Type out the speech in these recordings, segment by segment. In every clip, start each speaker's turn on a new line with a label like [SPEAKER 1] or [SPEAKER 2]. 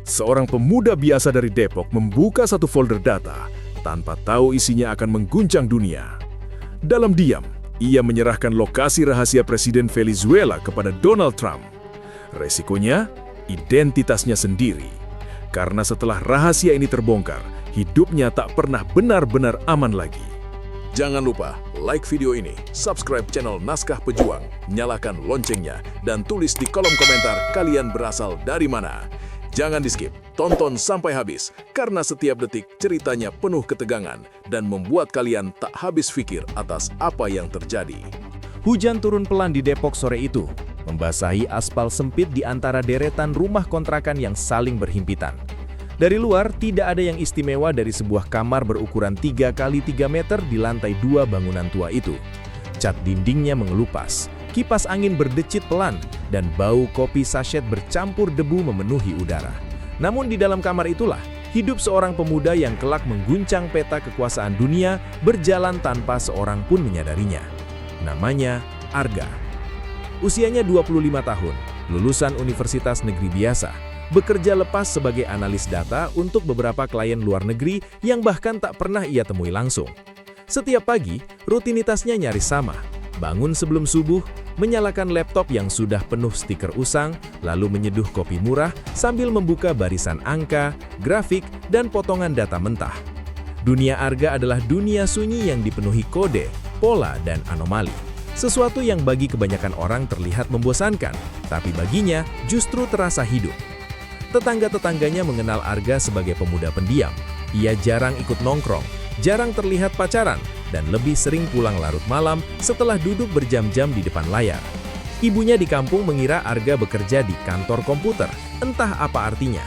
[SPEAKER 1] Seorang pemuda biasa dari Depok membuka satu folder data tanpa tahu isinya akan mengguncang dunia. Dalam diam, ia menyerahkan lokasi rahasia Presiden Venezuela kepada Donald Trump. Resikonya, identitasnya sendiri. Karena setelah rahasia ini terbongkar, hidupnya tak pernah benar-benar aman lagi. Jangan lupa like video ini, subscribe channel Naskah Pejuang, nyalakan loncengnya, dan tulis di kolom komentar kalian berasal dari mana. Jangan di-skip, tonton sampai habis, karena setiap detik ceritanya penuh ketegangan dan membuat kalian tak habis pikir atas apa yang terjadi.
[SPEAKER 2] Hujan turun pelan di Depok sore itu, membasahi aspal sempit di antara deretan rumah kontrakan yang saling berhimpitan. Dari luar, tidak ada yang istimewa dari sebuah kamar berukuran 3 x 3 meter di lantai 2 bangunan tua itu. Cat dindingnya mengelupas, kipas angin berdecit pelan, dan bau kopi sachet bercampur debu memenuhi udara. Namun di dalam kamar itulah, hidup seorang pemuda yang kelak mengguncang peta kekuasaan dunia berjalan tanpa seorang pun menyadarinya. Namanya Arga. Usianya 25 tahun, lulusan Universitas Negeri Biasa, bekerja lepas sebagai analis data untuk beberapa klien luar negeri yang bahkan tak pernah ia temui langsung. Setiap pagi, rutinitasnya nyaris sama. Bangun sebelum subuh, menyalakan laptop yang sudah penuh stiker usang, lalu menyeduh kopi murah sambil membuka barisan angka, grafik, dan potongan data mentah. Dunia Arga adalah dunia sunyi yang dipenuhi kode, pola, dan anomali. Sesuatu yang bagi kebanyakan orang terlihat membosankan, tapi baginya justru terasa hidup. Tetangga-tetangganya mengenal Arga sebagai pemuda pendiam. Ia jarang ikut nongkrong, jarang terlihat pacaran, dan lebih sering pulang larut malam setelah duduk berjam-jam di depan layar. Ibunya di kampung mengira Arga bekerja di kantor komputer, entah apa artinya.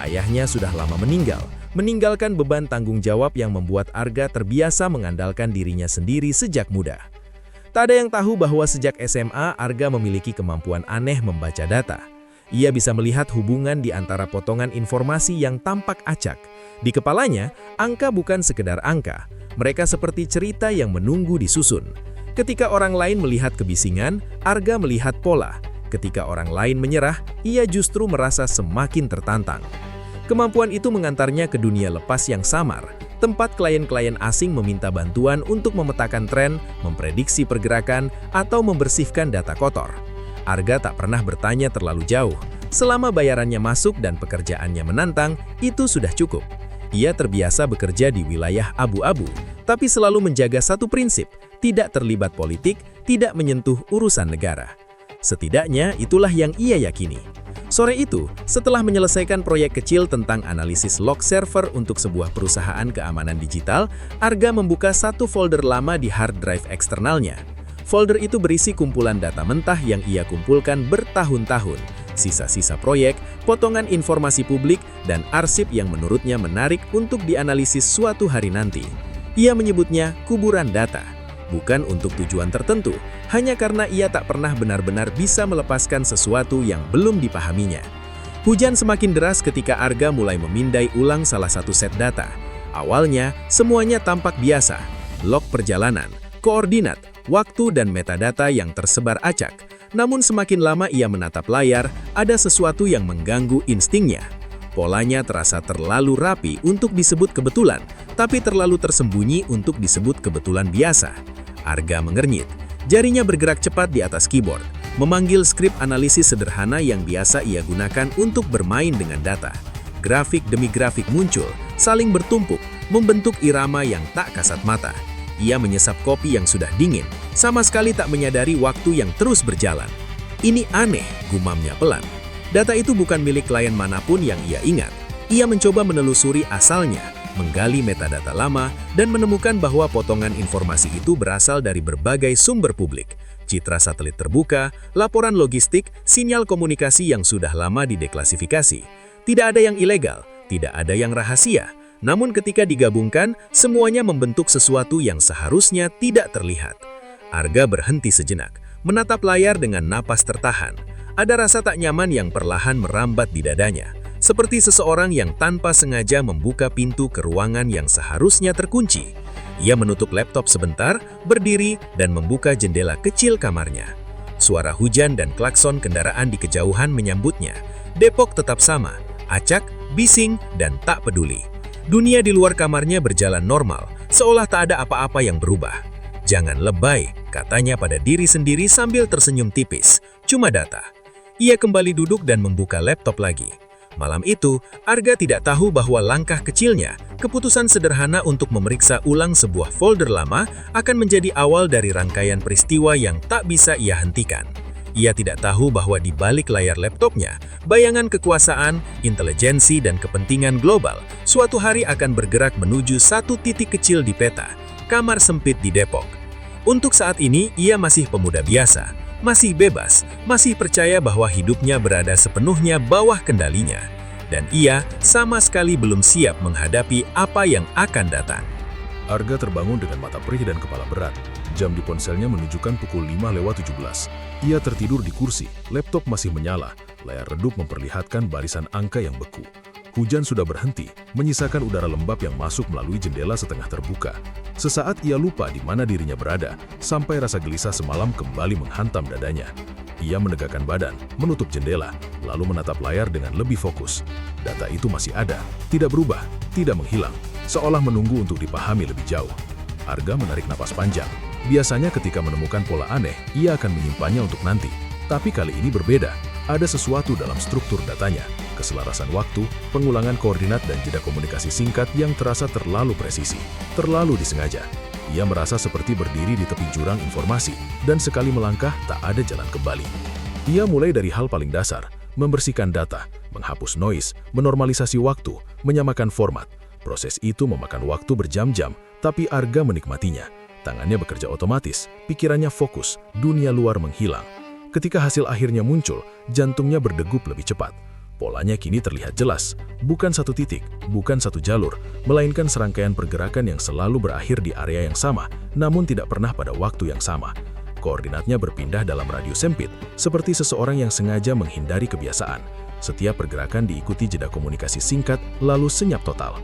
[SPEAKER 2] Ayahnya sudah lama meninggal, meninggalkan beban tanggung jawab yang membuat Arga terbiasa mengandalkan dirinya sendiri sejak muda. Tak ada yang tahu bahwa sejak SMA, Arga memiliki kemampuan aneh membaca data. Ia bisa melihat hubungan di antara potongan informasi yang tampak acak. Di kepalanya, angka bukan sekedar angka. Mereka seperti cerita yang menunggu disusun. Ketika orang lain melihat kebisingan, Arga melihat pola. Ketika orang lain menyerah, ia justru merasa semakin tertantang. Kemampuan itu mengantarnya ke dunia lepas yang samar, tempat klien-klien asing meminta bantuan untuk memetakan tren, memprediksi pergerakan, atau membersihkan data kotor. Arga tak pernah bertanya terlalu jauh. Selama bayarannya masuk dan pekerjaannya menantang, itu sudah cukup. Ia terbiasa bekerja di wilayah abu-abu, tapi selalu menjaga satu prinsip, tidak terlibat politik, tidak menyentuh urusan negara. Setidaknya itulah yang ia yakini. Sore itu, setelah menyelesaikan proyek kecil tentang analisis log server untuk sebuah perusahaan keamanan digital, Arga membuka satu folder lama di hard drive eksternalnya. Folder itu berisi kumpulan data mentah yang ia kumpulkan bertahun-tahun, sisa-sisa proyek, potongan informasi publik, dan arsip yang menurutnya menarik untuk dianalisis suatu hari nanti. Ia menyebutnya kuburan data, bukan untuk tujuan tertentu, hanya karena ia tak pernah benar-benar bisa melepaskan sesuatu yang belum dipahaminya. Hujan semakin deras ketika Arga mulai memindai ulang salah satu set data. Awalnya, semuanya tampak biasa, log perjalanan, koordinat, waktu, dan metadata yang tersebar acak. Namun semakin lama ia menatap layar, ada sesuatu yang mengganggu instingnya. Polanya terasa terlalu rapi untuk disebut kebetulan, tapi terlalu tersembunyi untuk disebut kebetulan biasa. Arga mengernyit. Jarinya bergerak cepat di atas keyboard, memanggil skrip analisis sederhana yang biasa ia gunakan untuk bermain dengan data. Grafik demi grafik muncul, saling bertumpuk, membentuk irama yang tak kasat mata. Ia menyesap kopi yang sudah dingin, sama sekali tak menyadari waktu yang terus berjalan. Ini aneh, gumamnya pelan. Data itu bukan milik klien manapun yang ia ingat. Ia mencoba menelusuri asalnya, menggali metadata lama, dan menemukan bahwa potongan informasi itu berasal dari berbagai sumber publik. Citra satelit terbuka, laporan logistik, sinyal komunikasi yang sudah lama dideklasifikasi. Tidak ada yang ilegal, tidak ada yang rahasia. Namun ketika digabungkan, semuanya membentuk sesuatu yang seharusnya tidak terlihat. Arga berhenti sejenak, menatap layar dengan napas tertahan. Ada rasa tak nyaman yang perlahan merambat di dadanya, seperti seseorang yang tanpa sengaja membuka pintu ke ruangan yang seharusnya terkunci. Ia menutup laptop sebentar, berdiri, dan membuka jendela kecil kamarnya. Suara hujan dan klakson kendaraan di kejauhan menyambutnya. Depok tetap sama, acak,
[SPEAKER 3] bising, dan tak peduli. Dunia di luar kamarnya berjalan normal, seolah tak ada apa-apa yang berubah. "Jangan lebay," katanya pada diri sendiri sambil tersenyum tipis. "Cuma data." Ia kembali duduk dan membuka laptop lagi. Malam itu, Arga tidak tahu bahwa langkah kecilnya, keputusan sederhana untuk memeriksa ulang sebuah folder lama, akan menjadi awal dari rangkaian peristiwa yang tak bisa ia hentikan. Ia tidak tahu bahwa di balik layar laptopnya, bayangan kekuasaan, intelijensi, dan kepentingan global suatu hari akan bergerak menuju satu titik kecil di peta, kamar sempit di Depok. Untuk saat ini, ia masih pemuda biasa, masih bebas, masih percaya bahwa hidupnya berada sepenuhnya bawah kendalinya. Dan ia sama sekali belum siap menghadapi apa yang akan datang.
[SPEAKER 1] Arga terbangun dengan mata perih dan kepala berat. Jam di ponselnya menunjukkan pukul 5:17. Ia tertidur di kursi, laptop masih menyala, layar redup memperlihatkan barisan angka yang beku. Hujan sudah berhenti, menyisakan udara lembab yang masuk melalui jendela setengah terbuka. Sesaat ia lupa di mana dirinya berada, sampai rasa gelisah semalam kembali menghantam dadanya. Ia menegakkan badan, menutup jendela, lalu menatap layar dengan lebih fokus. Data itu masih ada, tidak berubah, tidak menghilang, seolah menunggu untuk dipahami lebih jauh. Arga menarik napas panjang. Biasanya ketika menemukan pola aneh, ia akan menyimpannya untuk nanti. Tapi kali ini berbeda. Ada sesuatu dalam struktur datanya, keselarasan waktu, pengulangan koordinat dan jeda komunikasi singkat yang terasa terlalu presisi, terlalu disengaja. Ia merasa seperti berdiri di tepi jurang informasi, dan sekali melangkah tak ada jalan kembali. Ia mulai dari hal paling dasar, membersihkan data, menghapus noise, menormalisasi waktu, menyamakan format. Proses itu memakan waktu berjam-jam, tapi Arga menikmatinya. Tangannya bekerja otomatis, pikirannya fokus, dunia luar menghilang. Ketika hasil akhirnya muncul, jantungnya berdegup lebih cepat. Polanya kini terlihat jelas, bukan satu titik, bukan satu jalur, melainkan serangkaian pergerakan yang selalu berakhir di area yang sama, namun tidak pernah pada waktu yang sama. Koordinatnya berpindah dalam radius sempit, seperti seseorang yang sengaja menghindari kebiasaan. Setiap pergerakan diikuti jeda komunikasi singkat, lalu senyap total.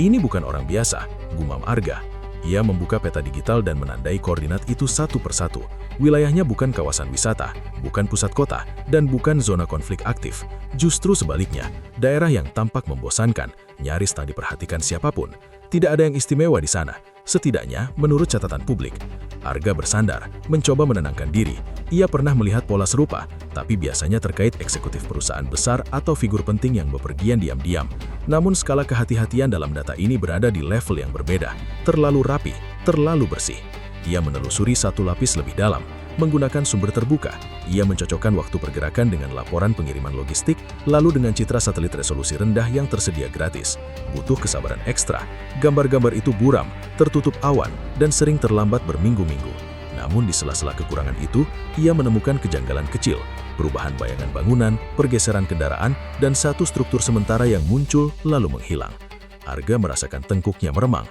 [SPEAKER 1] "Ini bukan orang biasa," gumam Arga. Ia membuka peta digital dan menandai koordinat itu satu persatu. Wilayahnya bukan kawasan wisata, bukan pusat kota, dan bukan zona konflik aktif. Justru sebaliknya, daerah yang tampak membosankan, nyaris tak diperhatikan siapapun. Tidak ada yang istimewa di sana, setidaknya menurut catatan publik. Arga bersandar, mencoba menenangkan diri. Ia pernah melihat pola serupa, tapi biasanya terkait eksekutif perusahaan besar atau figur penting yang bepergian diam-diam. Namun skala kehati-hatian dalam data ini berada di level yang berbeda, terlalu rapi, terlalu bersih. Ia menelusuri satu lapis lebih dalam, menggunakan sumber terbuka. Ia mencocokkan waktu pergerakan dengan laporan pengiriman logistik, lalu dengan citra satelit resolusi rendah yang tersedia gratis. Butuh kesabaran ekstra. Gambar-gambar itu buram, tertutup awan, dan sering terlambat berminggu-minggu. Namun di sela-sela kekurangan itu, ia menemukan kejanggalan kecil, perubahan bayangan bangunan, pergeseran kendaraan, dan satu struktur sementara yang muncul lalu menghilang. Arga merasakan tengkuknya meremang.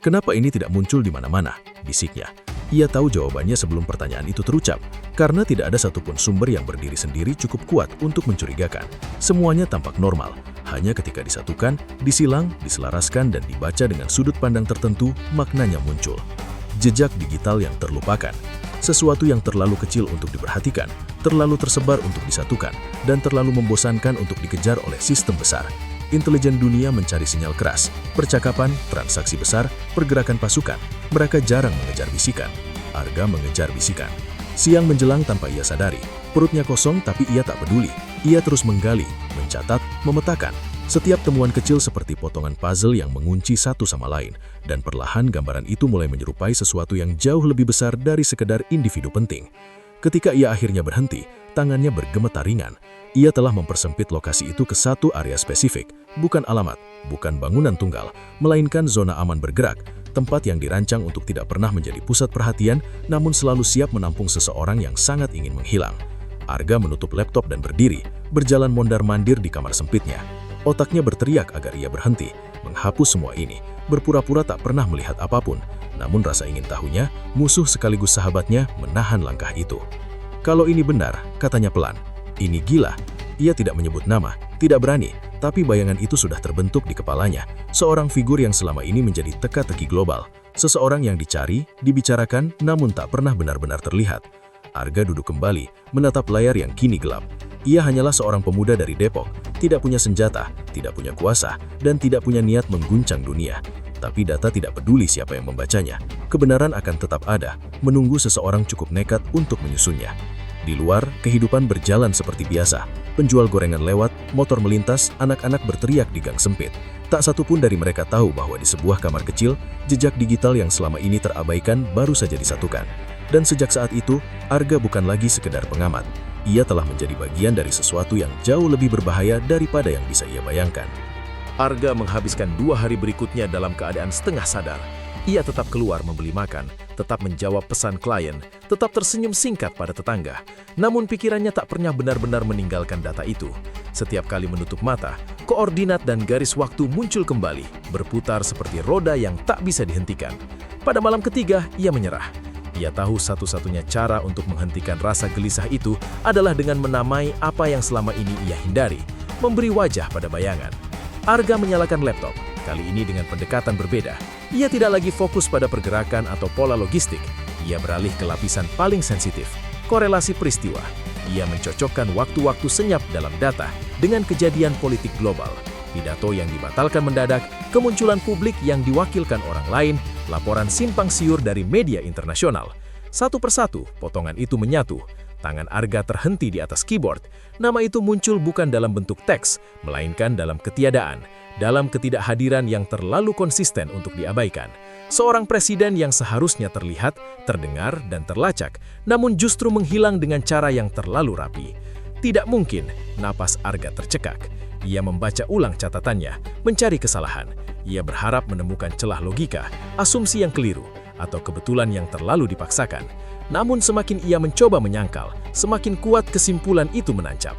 [SPEAKER 1] "Kenapa ini tidak muncul di mana-mana?" bisiknya. Ia tahu jawabannya sebelum pertanyaan itu terucap, karena tidak ada satupun sumber yang berdiri sendiri cukup kuat untuk mencurigakan. Semuanya tampak normal, hanya ketika disatukan, disilang, diselaraskan, dan dibaca dengan sudut pandang tertentu, maknanya muncul. Jejak digital yang terlupakan. Sesuatu yang terlalu kecil untuk diperhatikan, terlalu tersebar untuk disatukan, dan terlalu membosankan untuk dikejar oleh sistem besar. Intelijen dunia mencari sinyal keras, percakapan, transaksi besar, pergerakan pasukan. Mereka jarang mengejar bisikan. Arga mengejar bisikan. Siang menjelang tanpa ia sadari. Perutnya kosong tapi ia tak peduli. Ia terus menggali, mencatat, memetakan. Setiap temuan kecil seperti potongan puzzle yang mengunci satu sama lain. Dan perlahan gambaran itu mulai menyerupai sesuatu yang jauh lebih besar dari sekedar individu penting. Ketika ia akhirnya berhenti, tangannya bergemetar ringan. Ia telah mempersempit lokasi itu ke satu area spesifik, bukan alamat, bukan bangunan tunggal, melainkan zona aman bergerak, tempat yang dirancang untuk tidak pernah menjadi pusat perhatian, namun selalu siap menampung seseorang yang sangat ingin menghilang. Arga menutup laptop dan berdiri, berjalan mondar-mandir di kamar sempitnya. Otaknya berteriak agar ia berhenti, menghapus semua ini, berpura-pura tak pernah melihat apapun. Namun rasa ingin tahunya, musuh sekaligus sahabatnya, menahan langkah itu. "Kalau ini benar," katanya pelan, "ini gila." Ia tidak menyebut nama, tidak berani, tapi bayangan itu sudah terbentuk di kepalanya. Seorang figur yang selama ini menjadi teka-teki global. Seseorang yang dicari, dibicarakan, namun tak pernah benar-benar terlihat. Arga duduk kembali, menatap layar yang kini gelap.
[SPEAKER 3] Ia hanyalah seorang pemuda dari Depok, tidak punya senjata, tidak punya kuasa, dan tidak punya niat mengguncang dunia. Tapi data tidak peduli siapa yang membacanya. Kebenaran akan tetap ada, menunggu seseorang cukup nekat untuk menyusunnya. Di luar, kehidupan berjalan seperti biasa. Penjual gorengan lewat, motor melintas, anak-anak berteriak di gang sempit. Tak satu pun dari mereka tahu bahwa di sebuah kamar kecil, jejak digital yang selama ini terabaikan baru saja disatukan. Dan sejak saat itu, Arga bukan lagi sekedar pengamat. Ia telah menjadi bagian dari sesuatu yang jauh lebih berbahaya daripada yang bisa ia bayangkan.
[SPEAKER 2] Arga menghabiskan 2 hari berikutnya dalam keadaan setengah sadar. Ia tetap keluar membeli makan, tetap menjawab pesan klien, tetap tersenyum singkat pada tetangga. Namun pikirannya tak pernah benar-benar meninggalkan data itu. Setiap kali menutup mata, koordinat dan garis waktu muncul kembali, berputar seperti roda yang tak bisa dihentikan. Pada malam ketiga, ia menyerah. Ia tahu satu-satunya cara untuk menghentikan rasa gelisah itu adalah dengan menamai apa yang selama ini ia hindari, memberi wajah pada bayangan. Arga menyalakan laptop, kali ini dengan pendekatan berbeda. Ia tidak lagi fokus pada pergerakan atau pola logistik. Ia beralih ke lapisan paling sensitif, korelasi peristiwa. Ia mencocokkan waktu-waktu senyap dalam data dengan kejadian politik global. Pidato yang dibatalkan mendadak, kemunculan publik yang diwakilkan orang lain, laporan simpang siur dari media internasional. Satu persatu, potongan itu menyatu. Tangan Arga terhenti di atas keyboard. Nama itu muncul bukan dalam bentuk teks, melainkan dalam ketiadaan, dalam ketidakhadiran yang terlalu konsisten untuk diabaikan. Seorang presiden yang seharusnya terlihat, terdengar, dan terlacak, namun justru menghilang dengan cara yang terlalu rapi. Tidak mungkin, napas Arga tercekak. Ia membaca ulang catatannya, mencari kesalahan. Ia berharap menemukan celah logika, asumsi yang keliru, atau kebetulan yang terlalu dipaksakan. Namun semakin ia mencoba menyangkal, semakin kuat kesimpulan itu menancap.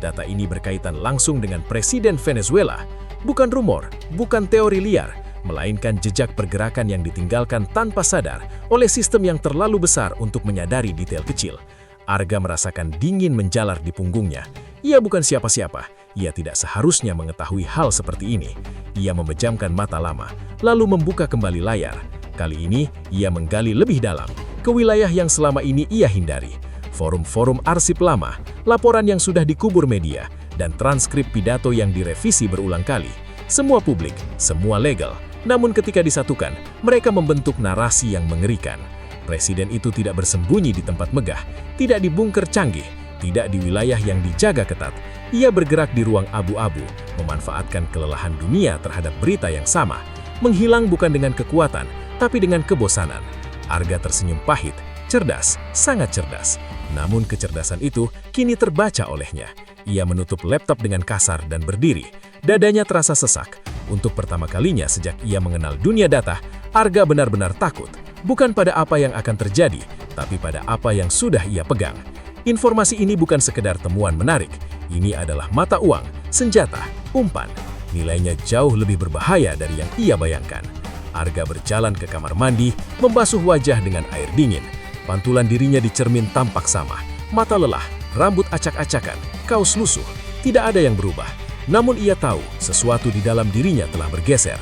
[SPEAKER 2] Data ini berkaitan langsung dengan Presiden Venezuela. Bukan rumor, bukan teori liar, melainkan jejak pergerakan yang ditinggalkan tanpa sadar oleh sistem yang terlalu besar untuk menyadari detail kecil. Arga merasakan dingin menjalar di punggungnya. Ia bukan siapa-siapa. Ia tidak seharusnya mengetahui hal seperti ini. Ia memejamkan mata lama, lalu membuka kembali layar. Kali ini, ia menggali lebih dalam, ke wilayah yang selama ini ia hindari. Forum-forum arsip lama, laporan yang sudah dikubur media, dan transkrip pidato yang direvisi berulang kali. Semua publik, semua legal. Namun ketika disatukan, mereka membentuk narasi yang mengerikan. Presiden itu tidak bersembunyi di tempat megah, tidak di bunker canggih, tidak di wilayah yang dijaga ketat. Ia bergerak di ruang abu-abu, memanfaatkan kelelahan dunia terhadap berita yang sama. Menghilang bukan dengan kekuatan, tapi dengan kebosanan. Arga tersenyum pahit, cerdas, sangat cerdas. Namun kecerdasan itu kini terbaca olehnya. Ia menutup laptop dengan kasar dan berdiri. Dadanya terasa sesak. Untuk pertama kalinya sejak ia mengenal dunia data, Arga benar-benar takut. Bukan pada apa yang akan terjadi, tapi pada apa yang sudah ia pegang. Informasi ini bukan sekedar temuan menarik. Ini adalah mata uang, senjata, umpan. Nilainya jauh lebih berbahaya dari yang ia bayangkan. Arga berjalan ke kamar mandi, membasuh wajah dengan air dingin. Pantulan dirinya di cermin tampak sama. Mata lelah, rambut acak-acakan, kaos lusuh. Tidak ada yang berubah. Namun ia tahu sesuatu di dalam dirinya telah bergeser.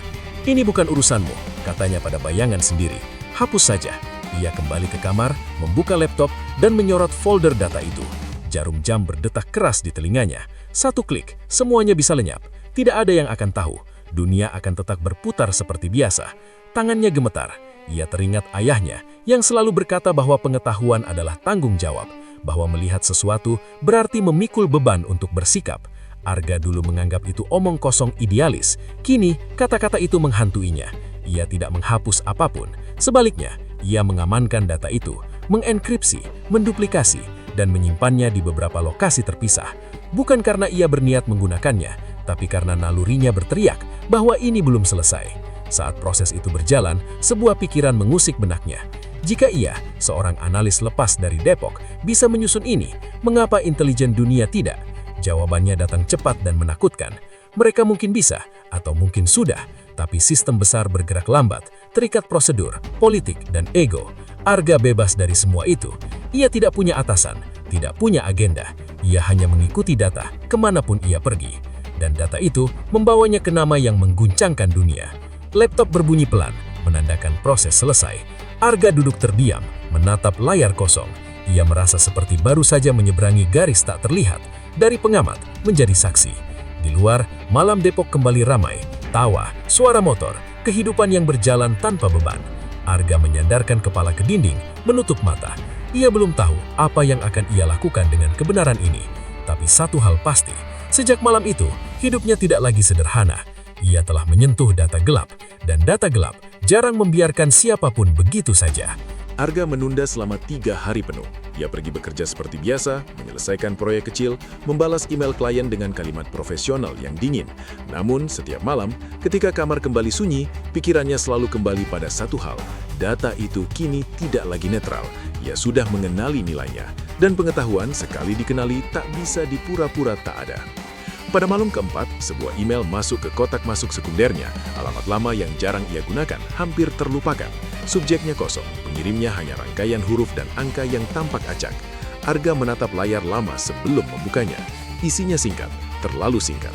[SPEAKER 2] Ini bukan urusanmu, katanya pada bayangan sendiri. Hapus saja. Ia kembali ke kamar, membuka laptop, dan menyorot folder data itu. Jarum jam berdetak keras di telinganya. Satu klik, semuanya bisa lenyap. Tidak ada yang akan tahu. Dunia akan tetap berputar seperti biasa. Tangannya gemetar. Ia teringat ayahnya yang selalu berkata bahwa pengetahuan adalah tanggung jawab, bahwa melihat sesuatu berarti memikul beban untuk bersikap. Arga dulu menganggap itu omong kosong idealis. Kini, kata-kata itu menghantuinya. Ia tidak menghapus apapun. Sebaliknya, ia mengamankan data itu, mengenkripsi, menduplikasi, dan menyimpannya di beberapa lokasi terpisah. Bukan karena ia berniat menggunakannya, tapi karena nalurinya berteriak bahwa ini belum selesai. Saat proses itu berjalan, sebuah pikiran mengusik benaknya. Jika ia, seorang analis lepas dari Depok, bisa menyusun ini, mengapa intelijen dunia tidak? Jawabannya datang cepat dan menakutkan. Mereka mungkin bisa, atau mungkin sudah, tapi sistem besar bergerak lambat, terikat prosedur, politik, dan ego. Arga bebas dari semua itu. Ia tidak punya atasan, tidak punya agenda. Ia hanya mengikuti data kemanapun ia pergi. Dan data itu membawanya ke nama yang mengguncangkan dunia. Laptop berbunyi pelan, menandakan proses selesai. Arga duduk terdiam, menatap layar kosong. Ia merasa seperti baru saja menyeberangi garis tak terlihat.
[SPEAKER 3] dari pengamat menjadi saksi. Di luar, malam Depok kembali ramai, tawa, suara motor, kehidupan yang berjalan tanpa beban. Arga menyandarkan kepala ke dinding, menutup mata. Ia belum tahu apa yang akan ia lakukan dengan kebenaran ini. Tapi satu hal pasti, sejak malam itu, hidupnya tidak lagi sederhana. Ia telah menyentuh data gelap, dan data gelap jarang membiarkan siapapun begitu saja.
[SPEAKER 1] Arga menunda selama 3 hari penuh. Ia pergi bekerja seperti biasa, menyelesaikan proyek kecil, membalas email klien dengan kalimat profesional yang dingin. Namun, setiap malam, ketika kamar kembali sunyi, pikirannya selalu kembali pada satu hal. Data itu kini tidak lagi netral. Ia sudah mengenali nilainya. Dan pengetahuan sekali dikenali tak bisa dipura-pura tak ada. Pada malam keempat, sebuah email masuk ke kotak masuk sekundernya. Alamat lama yang jarang ia gunakan, hampir terlupakan. Subjeknya kosong, pengirimnya hanya rangkaian huruf dan angka yang tampak acak. Arga menatap layar lama sebelum membukanya. Isinya singkat, terlalu singkat.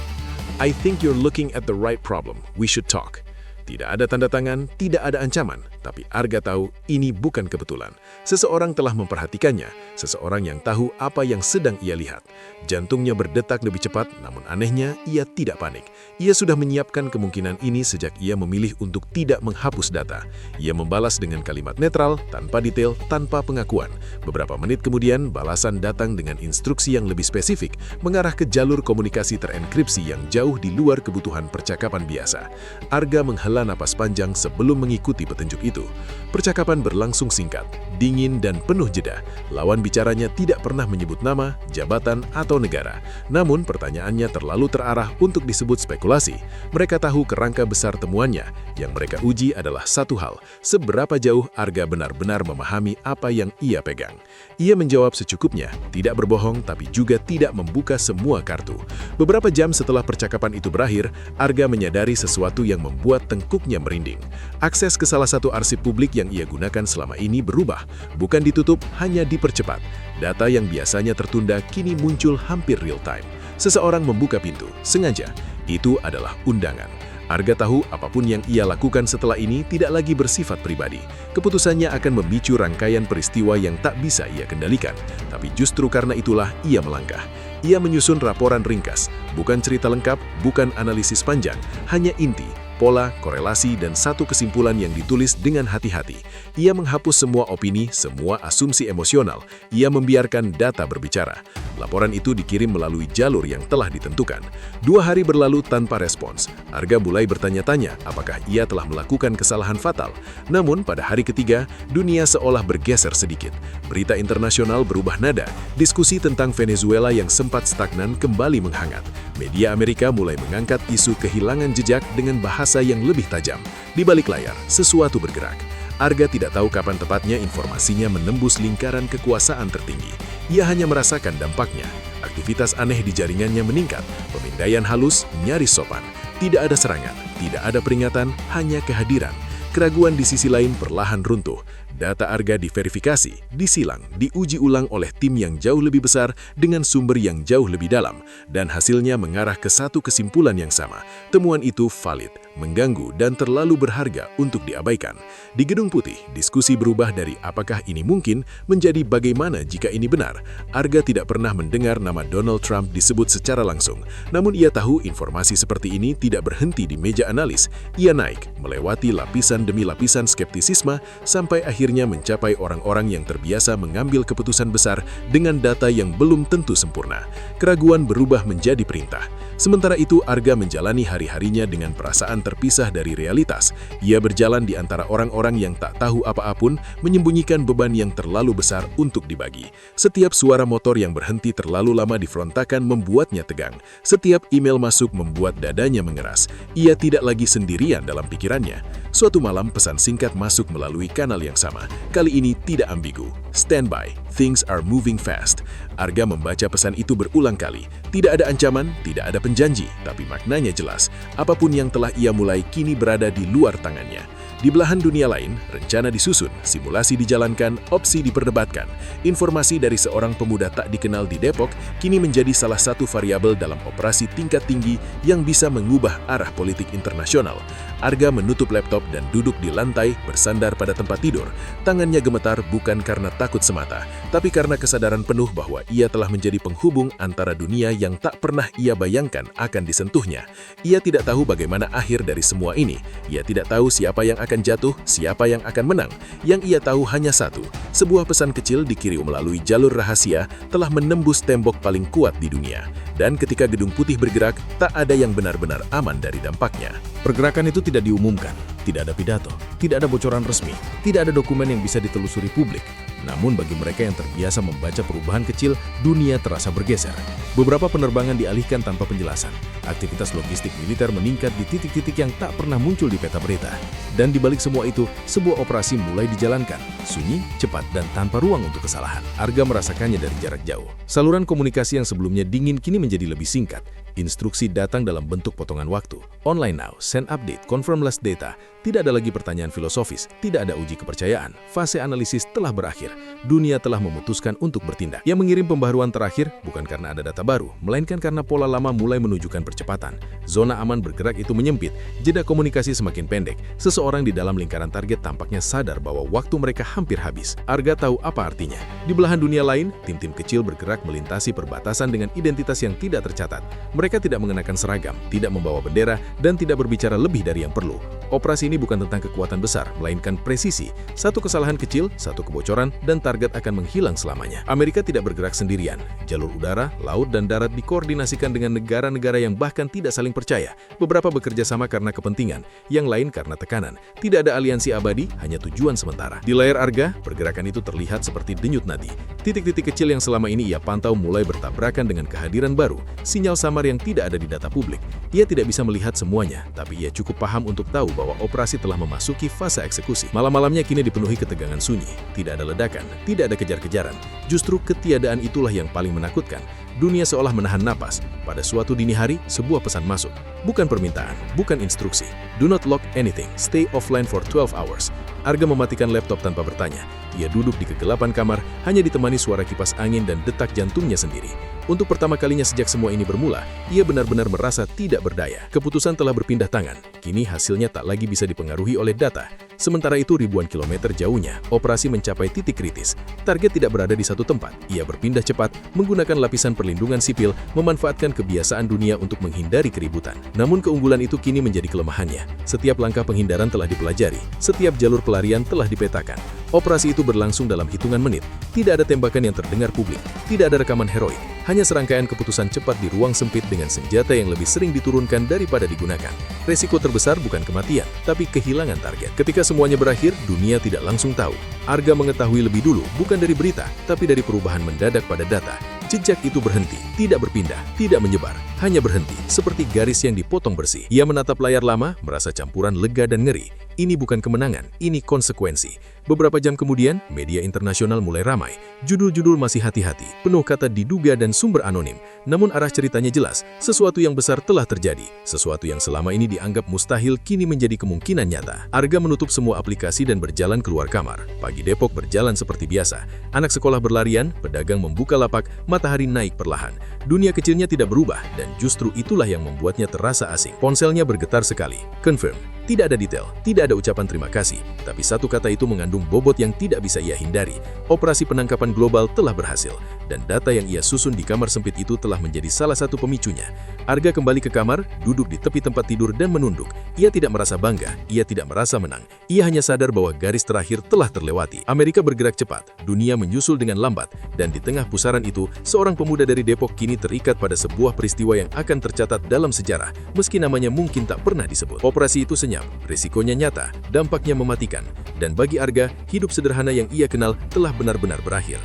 [SPEAKER 1] I think you're looking at the right problem. We should talk. Tidak ada tanda tangan, tidak ada ancaman, tapi Arga tahu ini bukan kebetulan. Seseorang telah memperhatikannya, seseorang yang tahu apa yang sedang ia lihat. Jantungnya berdetak lebih cepat, namun anehnya ia tidak panik. Ia sudah menyiapkan kemungkinan ini sejak ia memilih untuk tidak menghapus data. Ia membalas dengan kalimat netral, tanpa detail, tanpa pengakuan. Beberapa menit kemudian, balasan datang dengan instruksi yang lebih spesifik, mengarah ke jalur komunikasi terenkripsi yang jauh di luar kebutuhan percakapan biasa. Arga menghela napas panjang sebelum mengikuti petunjuk itu. Percakapan berlangsung singkat, dingin dan penuh jeda. Lawan bicaranya tidak pernah menyebut nama, jabatan, atau negara. Namun pertanyaannya terlalu terarah untuk disebut spekulasi. Mereka tahu kerangka besar temuannya. Yang mereka uji adalah satu hal, seberapa jauh Arga benar-benar memahami apa yang ia pegang. Ia menjawab secukupnya, tidak berbohong tapi juga tidak membuka semua kartu. Beberapa jam setelah percakapan itu berakhir, Arga menyadari sesuatu yang membuat tengkuknya merinding. Akses ke salah satu arsip publik yang ia gunakan selama ini berubah, bukan ditutup, hanya dipercepat. Data yang biasanya tertunda kini muncul hampir real time. Seseorang membuka pintu, sengaja. Itu adalah undangan. Arga tahu apapun yang ia lakukan setelah ini tidak lagi bersifat pribadi. Keputusannya akan memicu rangkaian peristiwa yang tak bisa ia kendalikan. Tapi justru karena itulah ia melangkah. Ia menyusun laporan ringkas, bukan cerita lengkap, bukan analisis panjang, hanya inti, pola, korelasi, dan satu kesimpulan yang ditulis dengan hati-hati. Ia menghapus semua opini, semua asumsi emosional. Ia membiarkan data berbicara. Laporan itu dikirim melalui jalur yang telah ditentukan. 2 hari berlalu tanpa respons. Arga mulai bertanya-tanya apakah ia telah melakukan kesalahan fatal. Namun pada hari ketiga, dunia seolah bergeser sedikit. Berita internasional berubah nada. Diskusi tentang Venezuela yang sempat stagnan kembali menghangat. Media Amerika mulai mengangkat isu kehilangan jejak dengan bahasa yang lebih tajam. Di balik layar, sesuatu bergerak. Arga tidak tahu kapan tepatnya informasinya menembus lingkaran kekuasaan tertinggi. Ia hanya merasakan dampaknya. Aktivitas aneh di jaringannya meningkat, pemindaian halus, nyaris sopan. Tidak ada serangan, tidak ada peringatan, hanya kehadiran. Keraguan di sisi lain perlahan runtuh. Data Arga diverifikasi, disilang, diuji ulang oleh tim yang jauh lebih besar dengan sumber yang jauh lebih dalam. Dan hasilnya mengarah ke satu kesimpulan yang sama. Temuan itu valid, mengganggu, dan terlalu berharga untuk diabaikan. Di Gedung Putih, diskusi berubah dari apakah ini mungkin menjadi bagaimana jika ini benar. Arga tidak pernah mendengar nama Donald Trump disebut secara langsung. Namun ia tahu informasi seperti ini tidak berhenti di meja analis. Ia naik, melewati lapisan demi lapisan skeptisisme, sampai akhirnya mencapai orang-orang yang terbiasa mengambil keputusan besar dengan data yang belum tentu sempurna. Keraguan berubah menjadi perintah. Sementara itu, Arga menjalani hari-harinya dengan perasaan terpisah dari realitas. Ia berjalan di antara orang-orang yang tak tahu apa-apa pun, menyembunyikan beban yang terlalu besar untuk dibagi. Setiap suara motor yang berhenti terlalu lama difrontakan membuatnya tegang. Setiap email masuk membuat dadanya mengeras. Ia tidak lagi sendirian dalam pikirannya. Suatu malam, pesan singkat masuk melalui kanal yang sama. Kali ini tidak ambigu. Stand by. Things are moving fast. Arga membaca pesan itu berulang kali. Tidak ada ancaman, tidak ada penjanji, tapi maknanya jelas. Apapun yang telah ia mulai kini berada di luar tangannya. Di belahan dunia lain, rencana disusun, simulasi dijalankan, opsi diperdebatkan. Informasi dari seorang pemuda tak dikenal di Depok kini menjadi salah satu variabel dalam operasi tingkat tinggi yang bisa mengubah arah politik internasional. Arga menutup laptop dan duduk di lantai bersandar pada tempat tidur. Tangannya gemetar bukan karena takut semata, tapi karena kesadaran penuh bahwa ia telah menjadi penghubung antara dunia yang tak pernah ia bayangkan akan disentuhnya. Ia tidak tahu bagaimana akhir dari semua ini. Ia tidak tahu siapa yang akan jatuh, siapa yang akan menang. Yang ia tahu hanya satu, sebuah pesan kecil dikirim melalui jalur rahasia telah menembus tembok paling kuat di dunia. Dan ketika Gedung Putih bergerak, tak ada yang benar-benar aman dari dampaknya.
[SPEAKER 2] Pergerakan itu tidak diumumkan, tidak ada pidato, tidak ada bocoran resmi, tidak ada dokumen yang bisa ditelusuri publik. Namun bagi mereka yang terbiasa membaca perubahan kecil, dunia terasa bergeser. Beberapa penerbangan dialihkan tanpa penjelasan. Aktivitas logistik militer meningkat di titik-titik yang tak pernah muncul di peta berita. Dan di balik semua itu, sebuah operasi mulai dijalankan. Sunyi, cepat, dan tanpa ruang untuk kesalahan. Arga merasakannya dari jarak jauh. Saluran komunikasi yang sebelumnya dingin kini menjadi lebih singkat. Instruksi datang dalam bentuk potongan waktu. Online now, send update, confirm last data. Tidak ada lagi pertanyaan filosofis, tidak ada uji kepercayaan. Fase analisis telah berakhir. Dunia telah memutuskan untuk bertindak. Yang mengirim pembaharuan terakhir bukan karena ada data baru, melainkan karena pola lama mulai menunjukkan percepatan. Zona aman bergerak itu menyempit, jeda komunikasi semakin pendek. Seseorang di dalam lingkaran target tampaknya sadar bahwa waktu mereka hampir habis. Arga tahu apa artinya. Di belahan dunia lain, tim-tim kecil bergerak melintasi perbatasan dengan identitas yang tidak tercatat. Mereka tidak mengenakan seragam, tidak membawa bendera, dan tidak berbicara lebih dari yang perlu. Operasi ini bukan tentang kekuatan besar, melainkan presisi. Satu kesalahan kecil, satu kebocoran, dan target akan menghilang selamanya. Amerika tidak bergerak sendirian. Jalur udara, laut, dan darat dikoordinasikan dengan negara-negara yang bahkan tidak saling percaya. Beberapa bekerja sama karena kepentingan, yang lain karena tekanan. Tidak ada aliansi abadi, hanya tujuan sementara. Di layar Arga, pergerakan itu terlihat seperti denyut nadi. Titik-titik kecil yang selama ini ia pantau mulai bertabrakan dengan kehadiran baru, sinyal samar yang tidak ada di data publik. Ia tidak bisa melihat semuanya, tapi ia cukup paham untuk tahu bahwa operasi telah memasuki fase eksekusi. Malam-malamnya kini dipenuhi ketegangan sunyi. Tidak ada ledakan, tidak ada kejar-kejaran. Justru ketiadaan itulah yang paling menakutkan. Dunia seolah menahan napas. Pada suatu dini hari, sebuah pesan masuk. Bukan permintaan, bukan instruksi. Do not lock anything, stay offline for 12 hours. Arga mematikan laptop tanpa bertanya. Ia duduk di kegelapan kamar, hanya ditemani suara kipas angin dan detak jantungnya sendiri. Untuk pertama kalinya sejak semua ini bermula, ia benar-benar merasa tidak berdaya. Keputusan telah berpindah tangan. Kini hasilnya tak lagi bisa dipengaruhi oleh data. Sementara itu ribuan kilometer jauhnya, operasi mencapai titik kritis. Target tidak berada di satu tempat. Ia berpindah cepat, menggunakan lapisan perlindungan sipil, memanfaatkan kebiasaan dunia untuk menghindari keributan. Namun keunggulan itu kini menjadi kelemahannya. Setiap langkah penghindaran telah dipelajari, setiap jalur pelarian telah dipetakan. Operasi itu berlangsung dalam hitungan menit. Tidak ada tembakan yang terdengar publik, tidak ada rekaman heroik. Hanya serangkaian keputusan cepat di ruang sempit dengan senjata yang lebih sering diturunkan daripada digunakan. Resiko terbesar bukan kematian, tapi kehilangan target. Ketika semuanya berakhir, dunia tidak langsung tahu. Arga mengetahui lebih dulu, bukan dari berita, tapi dari perubahan mendadak pada data. Jejak itu berhenti, tidak berpindah, tidak menyebar, hanya berhenti, seperti garis yang dipotong bersih. Ia menatap layar lama, merasa campuran lega dan ngeri. Ini bukan kemenangan, ini konsekuensi. Beberapa jam kemudian, media internasional mulai ramai. Judul-judul masih hati-hati, penuh kata diduga dan sumber anonim. Namun arah ceritanya jelas, sesuatu yang besar telah terjadi. Sesuatu yang selama ini dianggap mustahil kini menjadi kemungkinan nyata. Arga menutup semua aplikasi dan berjalan keluar kamar. Pagi Depok berjalan seperti biasa. Anak sekolah berlarian, pedagang membuka lapak, matahari naik perlahan. Dunia kecilnya tidak berubah, dan justru itulah yang membuatnya terasa asing. Ponselnya bergetar sekali. Confirm. Tidak ada detail, tidak ada ucapan terima kasih, tapi satu kata itu mengandung bobot yang tidak bisa ia hindari. Operasi penangkapan global telah berhasil, dan data yang ia susun di kamar sempit itu telah menjadi salah satu pemicunya. Arga kembali ke kamar, duduk di tepi tempat tidur dan menunduk. Ia tidak merasa bangga, ia tidak merasa menang. Ia hanya sadar bahwa garis terakhir telah terlewati. Amerika bergerak cepat, dunia menyusul dengan lambat, dan di tengah pusaran itu, seorang pemuda dari Depok kini terikat pada sebuah peristiwa yang akan tercatat dalam sejarah, meski namanya mungkin tak pernah disebut. Operasi itu senyap, risikonya nyata, dampaknya mematikan, dan bagi Arga, hidup sederhana yang ia kenal telah benar-benar berakhir.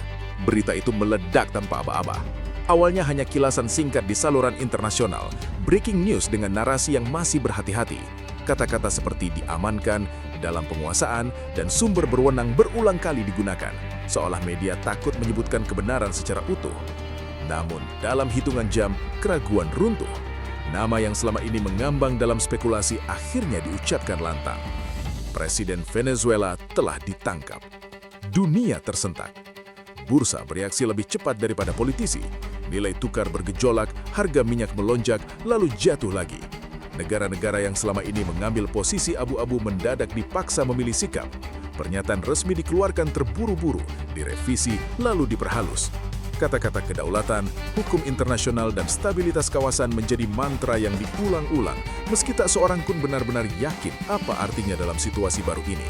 [SPEAKER 1] Berita itu meledak tanpa aba-aba. Awalnya hanya kilasan singkat di saluran internasional, breaking news dengan narasi yang masih berhati-hati. Kata-kata seperti diamankan, dalam penguasaan, dan sumber berwenang berulang kali digunakan, seolah media takut menyebutkan kebenaran secara utuh. Namun, dalam hitungan jam, keraguan runtuh. Nama yang selama ini mengambang dalam spekulasi akhirnya diucapkan lantang. Presiden Venezuela telah ditangkap. Dunia tersentak. Bursa bereaksi lebih cepat daripada politisi. Nilai tukar bergejolak, harga minyak melonjak, lalu jatuh lagi. Negara-negara yang selama ini mengambil posisi abu-abu mendadak dipaksa memilih sikap. Pernyataan resmi dikeluarkan terburu-buru, direvisi, lalu diperhalus. Kata-kata kedaulatan, hukum internasional, dan stabilitas kawasan menjadi mantra yang diulang-ulang, meski tak seorang pun benar-benar yakin apa artinya dalam situasi baru ini.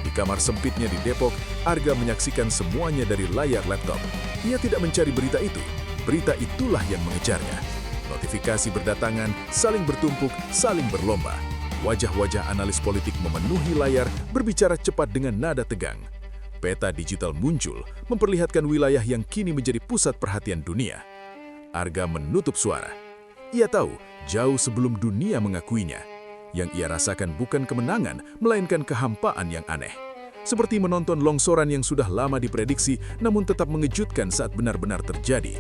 [SPEAKER 1] Di kamar sempitnya di Depok, Arga menyaksikan semuanya dari layar laptop. Ia tidak mencari berita itu, berita itulah yang mengejarnya. Notifikasi berdatangan, saling bertumpuk, saling berlomba. Wajah-wajah analis politik memenuhi layar, berbicara cepat dengan nada tegang. Peta digital muncul, memperlihatkan wilayah yang kini menjadi pusat perhatian dunia. Arga menutup suara. Ia tahu, jauh sebelum dunia mengakuinya. Yang ia rasakan bukan kemenangan, melainkan kehampaan yang aneh. Seperti menonton longsoran yang sudah lama diprediksi, namun tetap mengejutkan saat benar-benar terjadi.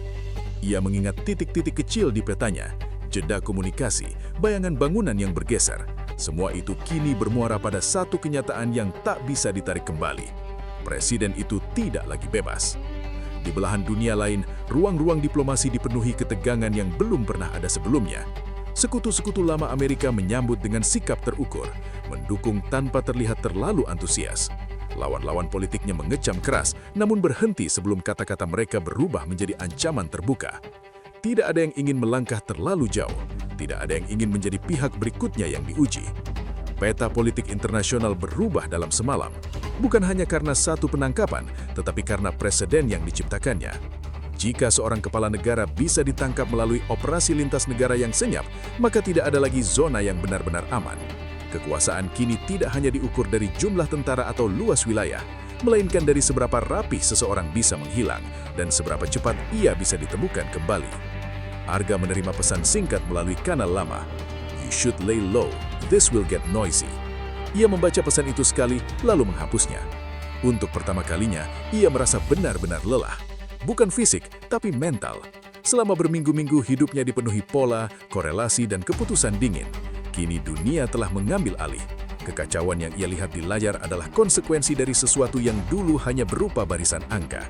[SPEAKER 1] Ia mengingat titik-titik kecil di petanya, jeda komunikasi, bayangan bangunan yang bergeser. Semua itu kini bermuara pada satu kenyataan yang tak bisa ditarik kembali. Presiden itu tidak lagi bebas. Di belahan dunia lain, ruang-ruang diplomasi dipenuhi ketegangan yang belum pernah ada sebelumnya. Sekutu-sekutu lama Amerika menyambut dengan sikap terukur, mendukung tanpa terlihat terlalu antusias. Lawan-lawan politiknya mengecam keras, namun berhenti sebelum kata-kata mereka berubah menjadi ancaman terbuka. Tidak ada yang ingin melangkah terlalu jauh, tidak ada yang ingin menjadi pihak berikutnya yang diuji. Peta politik internasional berubah dalam semalam, bukan hanya karena satu penangkapan, tetapi karena preseden yang diciptakannya. Jika seorang kepala negara bisa ditangkap melalui operasi lintas negara yang senyap, maka tidak ada lagi zona yang benar-benar aman. Kekuasaan kini tidak hanya diukur dari jumlah tentara atau luas wilayah, melainkan dari seberapa rapih seseorang bisa menghilang dan seberapa cepat ia bisa ditemukan kembali. Arga menerima pesan singkat melalui kanal lama. You should lay low, this will get noisy. Ia membaca pesan itu sekali, lalu menghapusnya. Untuk pertama kalinya, ia merasa benar-benar lelah. Bukan fisik, tapi mental. Selama berminggu-minggu hidupnya dipenuhi pola, korelasi, dan keputusan dingin. Kini dunia telah mengambil alih. Kekacauan yang ia lihat di layar adalah konsekuensi dari sesuatu yang dulu hanya berupa barisan angka.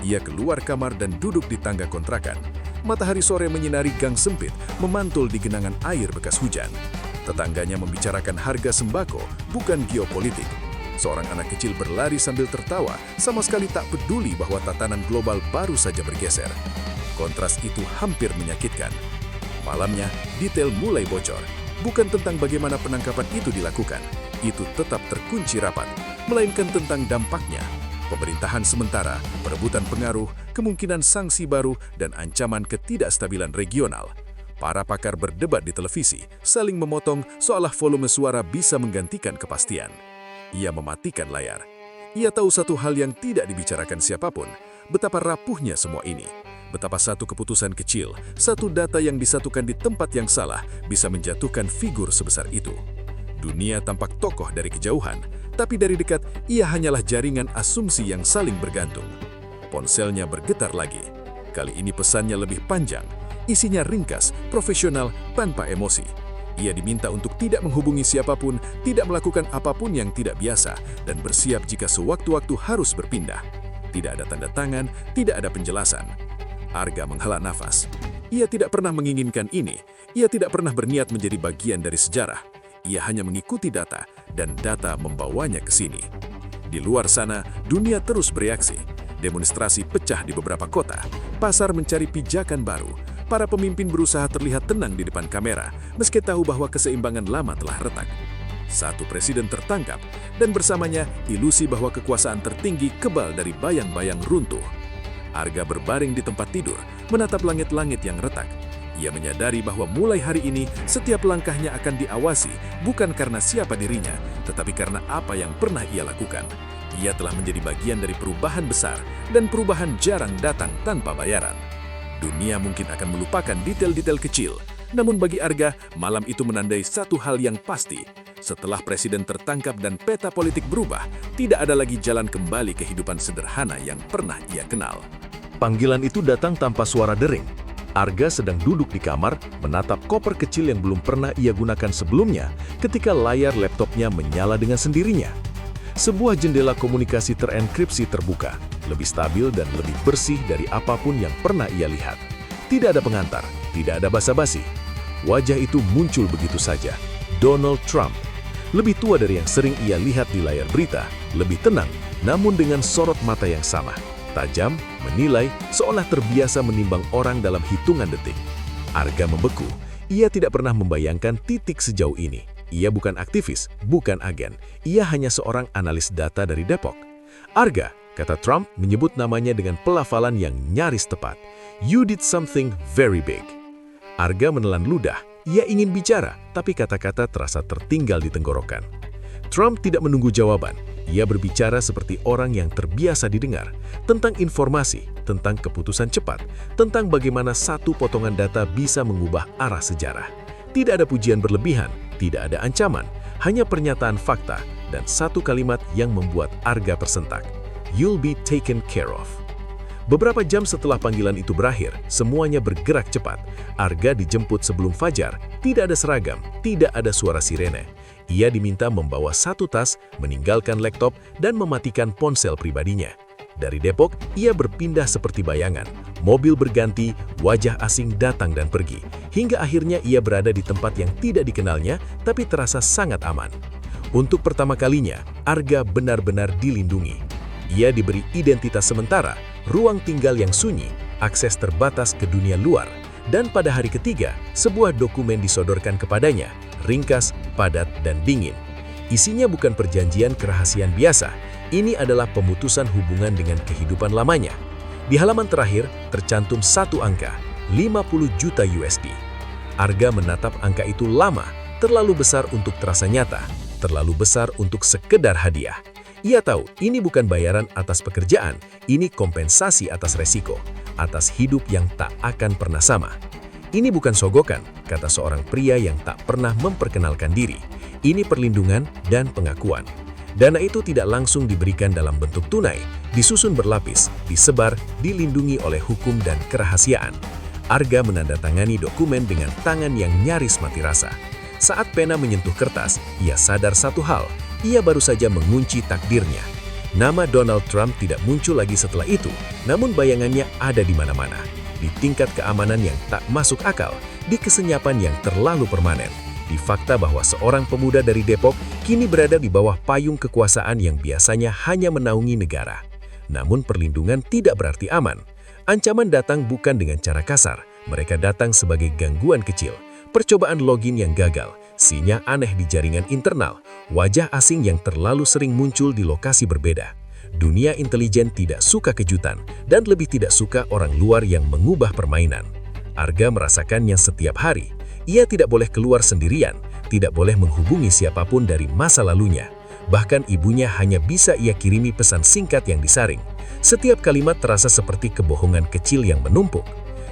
[SPEAKER 1] Ia keluar kamar dan duduk di tangga kontrakan. Matahari sore menyinari gang sempit, memantul di genangan air bekas hujan. Tetangganya membicarakan harga sembako, bukan geopolitik. Seorang anak kecil berlari sambil tertawa, sama sekali tak peduli bahwa tatanan global baru saja bergeser. Kontras itu hampir menyakitkan. Malamnya, detail mulai bocor. Bukan tentang bagaimana penangkapan itu dilakukan, itu tetap terkunci rapat, melainkan tentang dampaknya. Pemerintahan sementara, perebutan pengaruh, kemungkinan sanksi baru, dan ancaman ketidakstabilan regional. Para pakar berdebat di televisi, saling memotong seolah volume suara bisa menggantikan kepastian. Ia mematikan layar. Ia tahu satu hal yang tidak dibicarakan siapapun, betapa rapuhnya semua ini. Betapa satu keputusan kecil, satu data yang disatukan di tempat yang salah bisa menjatuhkan figur sebesar itu. Dunia tampak tokoh dari kejauhan, tapi dari dekat ia hanyalah jaringan asumsi yang saling bergantung. Ponselnya bergetar lagi. Kali ini pesannya lebih panjang. Isinya ringkas, profesional, tanpa emosi. Ia diminta untuk tidak menghubungi siapapun, tidak melakukan apapun yang tidak biasa, dan bersiap jika sewaktu-waktu harus berpindah. Tidak ada tanda tangan, tidak ada penjelasan. Arga menghela nafas. Ia tidak pernah menginginkan ini. Ia tidak pernah berniat menjadi bagian dari sejarah. Ia hanya mengikuti data, dan data membawanya ke sini. Di luar sana, dunia terus bereaksi. Demonstrasi pecah di beberapa kota. Pasar mencari pijakan baru. Para pemimpin berusaha terlihat tenang di depan kamera, meski tahu bahwa keseimbangan lama telah retak. Satu presiden tertangkap, dan bersamanya ilusi bahwa kekuasaan tertinggi kebal dari bayang-bayang runtuh. Arga berbaring di tempat tidur, menatap langit-langit yang retak. Ia menyadari bahwa mulai hari ini, setiap langkahnya akan diawasi, bukan karena siapa dirinya, tetapi karena apa yang pernah ia lakukan. Ia telah menjadi bagian dari perubahan besar, dan perubahan jarang datang tanpa bayaran. Dunia mungkin akan melupakan detail-detail kecil, namun bagi Arga, malam itu menandai satu hal yang pasti. Setelah presiden tertangkap dan peta politik berubah, tidak ada lagi jalan kembali kehidupan sederhana yang pernah ia kenal.
[SPEAKER 2] Panggilan itu datang tanpa suara dering.
[SPEAKER 1] Arga sedang duduk di kamar, menatap koper kecil yang belum pernah ia gunakan sebelumnya ketika layar laptopnya menyala dengan sendirinya. Sebuah jendela komunikasi terenkripsi terbuka, lebih stabil dan lebih bersih dari apapun yang pernah ia lihat. Tidak ada pengantar, tidak ada basa-basi. Wajah itu muncul begitu saja. Donald Trump. Lebih tua dari yang sering ia lihat di layar berita, lebih tenang, namun dengan sorot mata yang sama. Tajam, menilai, seolah terbiasa menimbang orang dalam hitungan detik. Arga membeku. Ia tidak pernah membayangkan titik sejauh ini. Ia bukan aktivis, bukan agen. Ia hanya seorang analis data dari Depok. Arga, kata Trump, menyebut namanya dengan pelafalan yang nyaris tepat. You did something very big. Arga menelan ludah. Ia ingin bicara, tapi kata-kata terasa tertinggal di tenggorokan. Trump tidak menunggu jawaban. Ia berbicara seperti orang yang terbiasa didengar, tentang informasi, tentang keputusan cepat, tentang bagaimana satu potongan data bisa mengubah arah sejarah. Tidak ada pujian berlebihan, tidak ada ancaman, hanya pernyataan fakta dan satu kalimat yang membuat Arga tersentak. You'll be taken care of. Beberapa jam setelah panggilan itu berakhir, semuanya bergerak cepat. Arga dijemput sebelum fajar, tidak ada seragam, tidak ada suara sirene. Ia diminta membawa satu tas, meninggalkan laptop, dan mematikan ponsel pribadinya. Dari Depok, ia berpindah seperti bayangan. Mobil berganti, wajah asing datang dan pergi. Hingga akhirnya ia berada di tempat yang tidak dikenalnya, tapi terasa sangat aman. Untuk pertama kalinya, Arga benar-benar dilindungi. Ia diberi identitas sementara, ruang tinggal yang sunyi, akses terbatas ke dunia luar. Dan pada hari ketiga, sebuah dokumen disodorkan kepadanya, ringkas, padat, dan dingin. Isinya bukan perjanjian kerahasiaan biasa, ini adalah pemutusan hubungan dengan kehidupan lamanya. Di halaman terakhir, tercantum satu angka, 50 juta USD. Arga menatap angka itu lama, terlalu besar untuk terasa nyata, terlalu besar untuk sekedar hadiah. Ia tahu ini bukan bayaran atas pekerjaan, ini kompensasi atas resiko, atas hidup yang tak akan pernah sama. Ini bukan sogokan, kata seorang pria yang tak pernah memperkenalkan diri. Ini perlindungan dan pengakuan. Dana itu tidak langsung diberikan dalam bentuk tunai, disusun berlapis, disebar, dilindungi oleh hukum dan kerahasiaan. Arga menandatangani dokumen dengan tangan yang nyaris mati rasa. Saat pena menyentuh kertas, ia sadar satu hal, ia baru saja mengunci takdirnya. Nama Donald Trump tidak muncul lagi setelah itu, namun bayangannya ada di mana-mana. Di tingkat keamanan yang tak masuk akal, di kesenyapan yang terlalu permanen, di fakta bahwa seorang pemuda dari Depok kini berada di bawah payung kekuasaan yang biasanya hanya menaungi negara. Namun perlindungan tidak berarti aman. Ancaman datang bukan dengan cara kasar, mereka datang sebagai gangguan kecil, percobaan login yang gagal, sinyal aneh di jaringan internal, wajah asing yang terlalu sering muncul di lokasi berbeda. Dunia intelijen tidak suka kejutan dan lebih tidak suka orang luar yang mengubah permainan. Arga merasakannya setiap hari. Ia tidak boleh keluar sendirian, tidak boleh menghubungi siapapun dari masa lalunya. Bahkan ibunya hanya bisa ia kirimi pesan singkat yang disaring. Setiap kalimat terasa seperti kebohongan kecil yang menumpuk.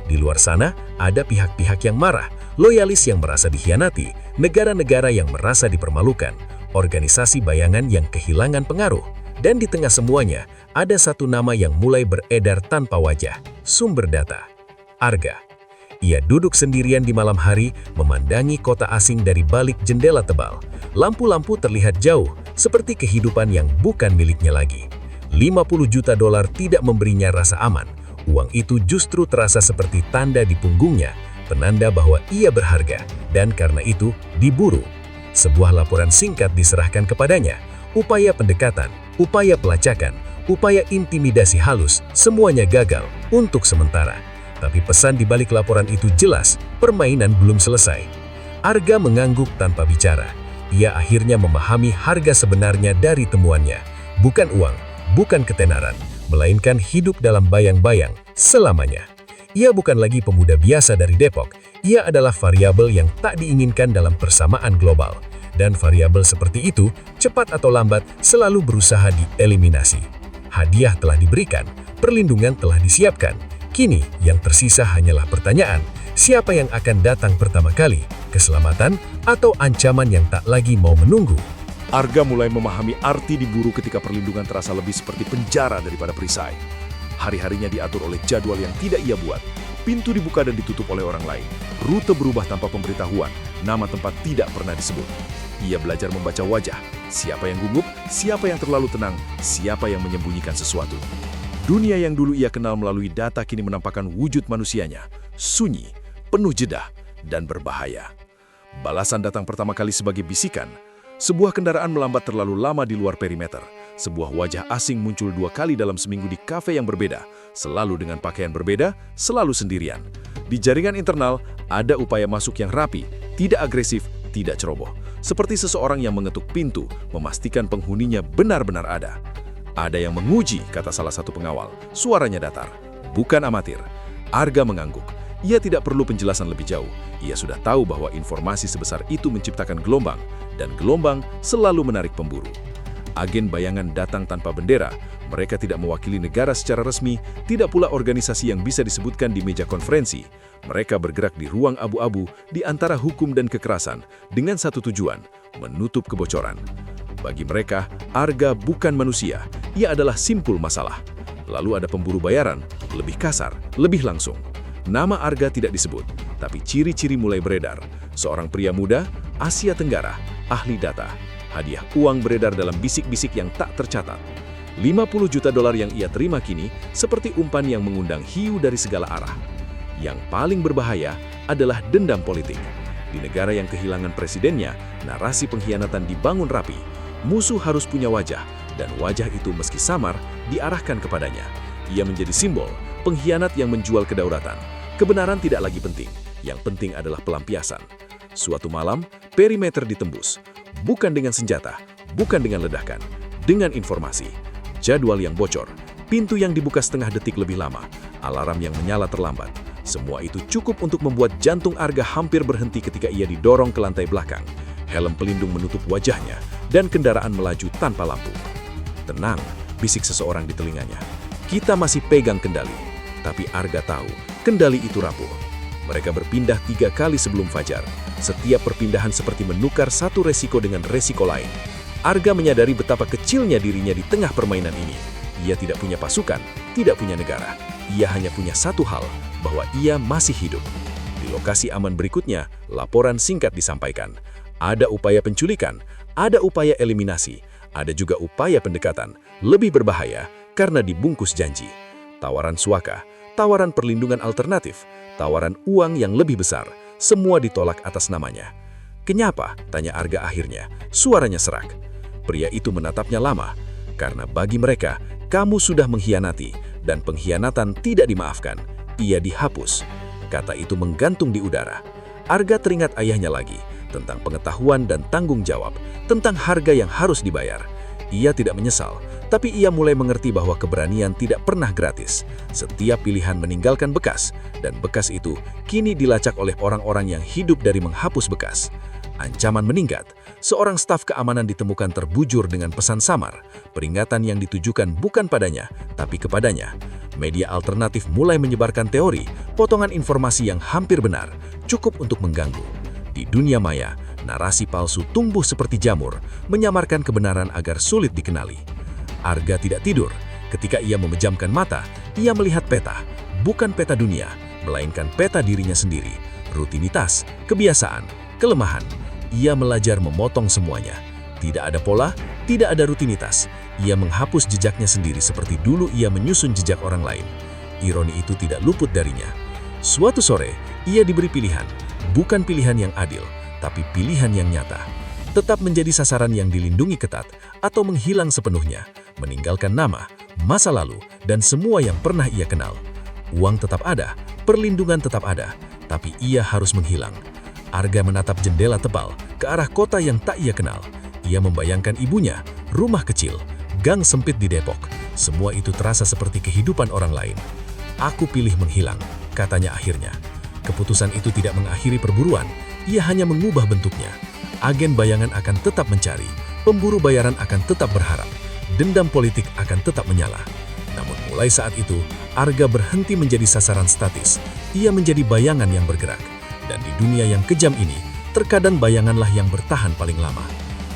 [SPEAKER 1] Di luar sana, ada pihak-pihak yang marah, loyalis yang merasa dikhianati, negara-negara yang merasa dipermalukan, organisasi bayangan yang kehilangan pengaruh. Dan di tengah semuanya, ada satu nama yang mulai beredar tanpa wajah, sumber data. Arga. Ia duduk sendirian di malam hari, memandangi kota asing dari balik jendela tebal. Lampu-lampu terlihat jauh, seperti kehidupan yang bukan miliknya lagi. 50 juta dolar tidak memberinya rasa aman. Uang itu justru terasa seperti tanda di punggungnya, penanda bahwa ia berharga, dan karena itu diburu. Sebuah laporan singkat diserahkan kepadanya, upaya pendekatan, upaya pelacakan, upaya intimidasi halus, semuanya gagal untuk sementara. Tapi pesan di balik laporan itu jelas, permainan belum selesai. Arga mengangguk tanpa bicara. Ia akhirnya memahami harga sebenarnya dari temuannya. Bukan uang, bukan ketenaran, melainkan hidup dalam bayang-bayang selamanya. Ia bukan lagi pemuda biasa dari Depok, ia adalah variabel yang tak diinginkan dalam persamaan global. Dan variabel seperti itu, cepat atau lambat, selalu berusaha dieliminasi. Hadiah telah diberikan, perlindungan telah disiapkan. Kini, yang tersisa hanyalah pertanyaan, siapa yang akan datang pertama kali? Keselamatan atau ancaman yang tak lagi mau menunggu? Arga mulai memahami arti diburu ketika perlindungan terasa lebih seperti penjara daripada perisai. Hari-harinya diatur oleh jadwal yang tidak ia buat. Pintu dibuka dan ditutup oleh orang lain. Rute berubah tanpa pemberitahuan. Nama tempat tidak pernah disebut. Ia belajar membaca wajah. Siapa yang gugup, siapa yang terlalu tenang, siapa yang menyembunyikan sesuatu. Dunia yang dulu ia kenal melalui data kini menampakkan wujud manusianya. Sunyi, penuh jedah, dan berbahaya. Balasan datang pertama kali sebagai bisikan. Sebuah kendaraan melambat terlalu lama di luar perimeter. Sebuah wajah asing muncul 2 kali dalam seminggu di kafe yang berbeda, selalu dengan pakaian berbeda, selalu sendirian. Di jaringan internal, ada upaya masuk yang rapi, tidak agresif, tidak ceroboh. Seperti seseorang yang mengetuk pintu, memastikan penghuninya benar-benar ada. Ada yang menguji, kata salah satu pengawal. Suaranya datar, bukan amatir. Arga mengangguk. Ia tidak perlu penjelasan lebih jauh. Ia sudah tahu bahwa informasi sebesar itu menciptakan gelombang, dan gelombang selalu menarik pemburu. Agen bayangan datang tanpa bendera. Mereka tidak mewakili negara secara resmi, tidak pula organisasi yang bisa disebutkan di meja konferensi. Mereka bergerak di ruang abu-abu di antara hukum dan kekerasan dengan satu tujuan, menutup kebocoran. Bagi mereka, Arga bukan manusia, ia adalah simpul masalah. Lalu ada pemburu bayaran, lebih kasar, lebih langsung. Nama Arga tidak disebut, tapi ciri-ciri mulai beredar. Seorang pria muda, Asia Tenggara, ahli data. Hadiah uang beredar dalam bisik-bisik yang tak tercatat. 50 juta dolar yang ia terima kini seperti umpan yang mengundang hiu dari segala arah. Yang paling berbahaya adalah dendam politik. Di negara yang kehilangan presidennya, narasi pengkhianatan dibangun rapi. Musuh harus punya wajah, dan wajah itu meski samar diarahkan kepadanya. Ia menjadi simbol pengkhianat yang menjual kedaulatan. Kebenaran tidak lagi penting, yang penting adalah pelampiasan. Suatu malam, perimeter ditembus. Bukan dengan senjata, bukan dengan ledakan, dengan informasi. Jadwal yang bocor, pintu yang dibuka setengah detik lebih lama, alarm yang menyala terlambat. Semua itu cukup untuk membuat jantung Arga hampir berhenti ketika ia didorong ke lantai belakang. Helm pelindung menutup wajahnya, dan kendaraan melaju tanpa lampu. Tenang, bisik seseorang di telinganya. Kita masih pegang kendali. Tapi Arga tahu, kendali itu rapuh. Mereka berpindah 3 kali sebelum fajar. Setiap perpindahan seperti menukar satu resiko dengan resiko lain. Arga menyadari betapa kecilnya dirinya di tengah permainan ini. Ia tidak punya pasukan, tidak punya negara. Ia hanya punya satu hal, bahwa ia masih hidup. Di lokasi aman berikutnya, laporan singkat disampaikan. Ada upaya penculikan, ada upaya eliminasi, ada juga upaya pendekatan, lebih berbahaya karena dibungkus janji. Tawaran suaka, tawaran perlindungan alternatif, tawaran uang yang lebih besar, semua ditolak atas namanya. "Kenapa?" tanya Arga akhirnya. Suaranya serak. Pria itu menatapnya lama, karena bagi mereka, kamu sudah mengkhianati, dan pengkhianatan tidak dimaafkan. Ia dihapus. Kata itu menggantung di udara. Arga teringat ayahnya lagi, tentang pengetahuan dan tanggung jawab, tentang harga yang harus dibayar. Ia tidak menyesal, tapi ia mulai mengerti bahwa keberanian tidak pernah gratis. Setiap pilihan meninggalkan bekas, dan bekas itu kini dilacak oleh orang-orang yang hidup dari menghapus bekas. Ancaman meningkat. Seorang staf keamanan ditemukan terbujur dengan pesan samar. Peringatan yang ditujukan bukan padanya, tapi kepadanya. Media alternatif mulai menyebarkan teori, potongan informasi yang hampir benar, cukup untuk mengganggu. Di dunia maya, narasi palsu tumbuh seperti jamur, menyamarkan kebenaran agar sulit dikenali. Arga tidak tidur. Ketika ia memejamkan mata, ia melihat peta, bukan peta dunia, melainkan peta dirinya sendiri. Rutinitas, kebiasaan, kelemahan. Ia belajar memotong semuanya. Tidak ada pola, tidak ada rutinitas. Ia menghapus jejaknya sendiri seperti dulu ia menyusun jejak orang lain. Ironi itu tidak luput darinya. Suatu sore, ia diberi pilihan. Bukan pilihan yang adil, tapi pilihan yang nyata. Tetap menjadi sasaran yang dilindungi ketat, atau menghilang sepenuhnya, meninggalkan nama, masa lalu, dan semua yang pernah ia kenal. Uang tetap ada, perlindungan tetap ada, tapi ia harus menghilang. Arga menatap jendela tebal ke arah kota yang tak ia kenal. Ia membayangkan ibunya, rumah kecil, gang sempit di Depok. Semua itu terasa seperti kehidupan orang lain. "Aku pilih menghilang," katanya akhirnya. Keputusan itu tidak mengakhiri perburuan, ia hanya mengubah bentuknya. Agen bayangan akan tetap mencari, pemburu bayaran akan tetap berharap, dendam politik akan tetap menyala. Namun mulai saat itu, Arga berhenti menjadi sasaran statis. Ia menjadi bayangan yang bergerak. Dan di dunia yang kejam ini, terkadang bayanganlah yang bertahan paling lama.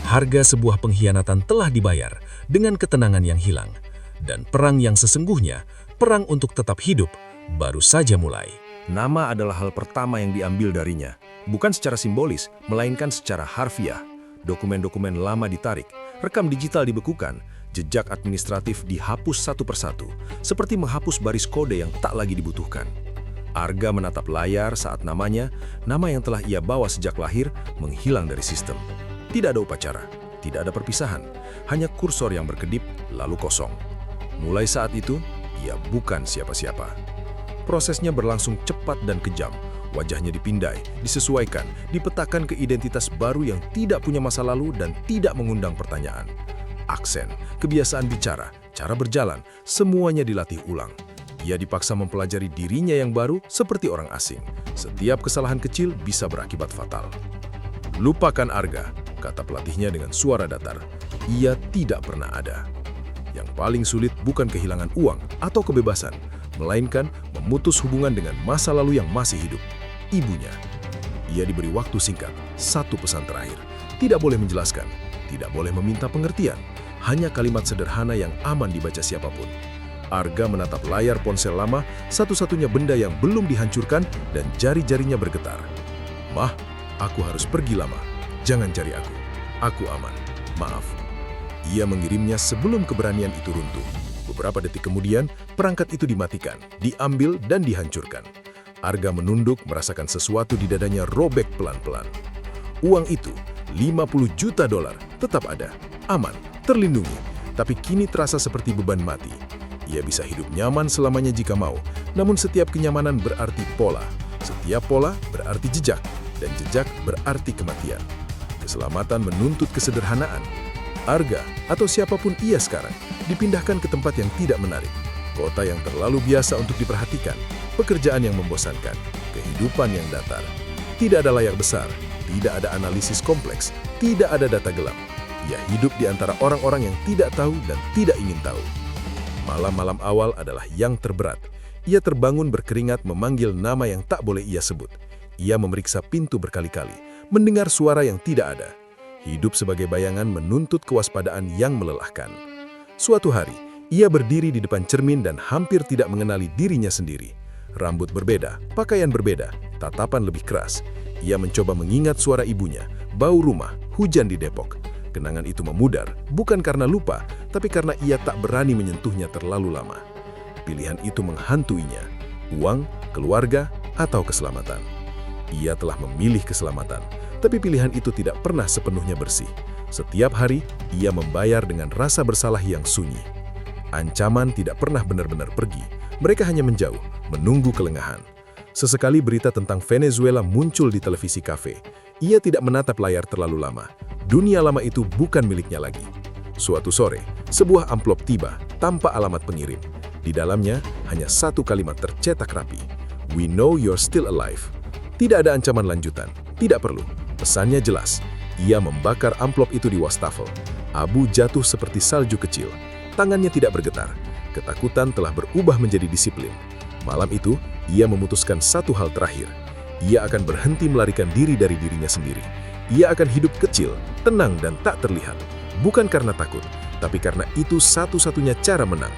[SPEAKER 1] Harga sebuah pengkhianatan telah dibayar dengan ketenangan yang hilang. Dan perang yang sesungguhnya, perang untuk tetap hidup, baru saja mulai.
[SPEAKER 4] Nama adalah hal pertama yang diambil darinya. Bukan secara simbolis, melainkan secara harfiah. Dokumen-dokumen lama ditarik, rekam digital dibekukan, jejak administratif dihapus satu persatu, seperti menghapus baris kode yang tak lagi dibutuhkan. Arga menatap layar saat nama yang telah ia bawa sejak lahir, menghilang dari sistem. Tidak ada upacara, tidak ada perpisahan, hanya kursor yang berkedip lalu kosong. Mulai saat itu, ia bukan siapa-siapa. Prosesnya berlangsung cepat dan kejam. Wajahnya dipindai, disesuaikan, dipetakan ke identitas baru yang tidak punya masa lalu dan tidak mengundang pertanyaan. Aksen, kebiasaan bicara, cara berjalan, semuanya dilatih ulang. Ia dipaksa mempelajari dirinya yang baru seperti orang asing. Setiap kesalahan kecil bisa berakibat fatal. Lupakan Arga, kata pelatihnya dengan suara datar. Ia tidak pernah ada. Yang paling sulit bukan kehilangan uang atau kebebasan, melainkan memutus hubungan dengan masa lalu yang masih hidup, ibunya. Ia diberi waktu singkat, satu pesan terakhir. Tidak boleh menjelaskan, tidak boleh meminta pengertian, hanya kalimat sederhana yang aman dibaca siapapun. Arga menatap layar ponsel lama, satu-satunya benda yang belum dihancurkan, dan jari-jarinya bergetar. Mah, aku harus pergi lama. Jangan cari aku. Aku aman. Maaf. Ia mengirimnya sebelum keberanian itu runtuh. Beberapa detik kemudian, perangkat itu dimatikan, diambil, dan dihancurkan. Arga menunduk, merasakan sesuatu di dadanya robek pelan-pelan. Uang itu, 50 juta dolar, tetap ada, aman, terlindungi, tapi kini terasa seperti beban mati. Ia bisa hidup nyaman selamanya jika mau, namun setiap kenyamanan berarti pola. Setiap pola berarti jejak, dan jejak berarti kematian. Keselamatan menuntut kesederhanaan. Arga, atau siapapun ia sekarang, dipindahkan ke tempat yang tidak menarik. Kota yang terlalu biasa untuk diperhatikan, pekerjaan yang membosankan, kehidupan yang datar. Tidak ada layar besar, tidak ada analisis kompleks, tidak ada data gelap. Ia hidup di antara orang-orang yang tidak tahu dan tidak ingin tahu. Malam-malam awal adalah yang terberat. Ia terbangun berkeringat memanggil nama yang tak boleh ia sebut. Ia memeriksa pintu berkali-kali, mendengar suara yang tidak ada. Hidup sebagai bayangan menuntut kewaspadaan yang melelahkan. Suatu hari, ia berdiri di depan cermin dan hampir tidak mengenali dirinya sendiri. Rambut berbeda, pakaian berbeda, tatapan lebih keras. Ia mencoba mengingat suara ibunya, bau rumah, hujan di Depok. Kenangan itu memudar, bukan karena lupa, tapi karena ia tak berani menyentuhnya terlalu lama. Pilihan itu menghantuinya, uang, keluarga, atau keselamatan. Ia telah memilih keselamatan, tapi pilihan itu tidak pernah sepenuhnya bersih. Setiap hari, ia membayar dengan rasa bersalah yang sunyi. Ancaman tidak pernah benar-benar pergi, mereka hanya menjauh, menunggu kelengahan. Sesekali berita tentang Venezuela muncul di televisi kafe. Ia tidak menatap layar terlalu lama. Dunia lama itu bukan miliknya lagi. Suatu sore, sebuah amplop tiba tanpa alamat pengirim. Di dalamnya hanya satu kalimat tercetak rapi. We know you're still alive. Tidak ada ancaman lanjutan. Tidak perlu. Pesannya jelas. Ia membakar amplop itu di wastafel. Abu jatuh seperti salju kecil. Tangannya tidak bergetar. Ketakutan telah berubah menjadi disiplin. Malam itu, ia memutuskan satu hal terakhir. Ia akan berhenti melarikan diri dari dirinya sendiri. Ia akan hidup kecil, tenang dan tak terlihat. Bukan karena takut, tapi karena itu satu-satunya cara menang.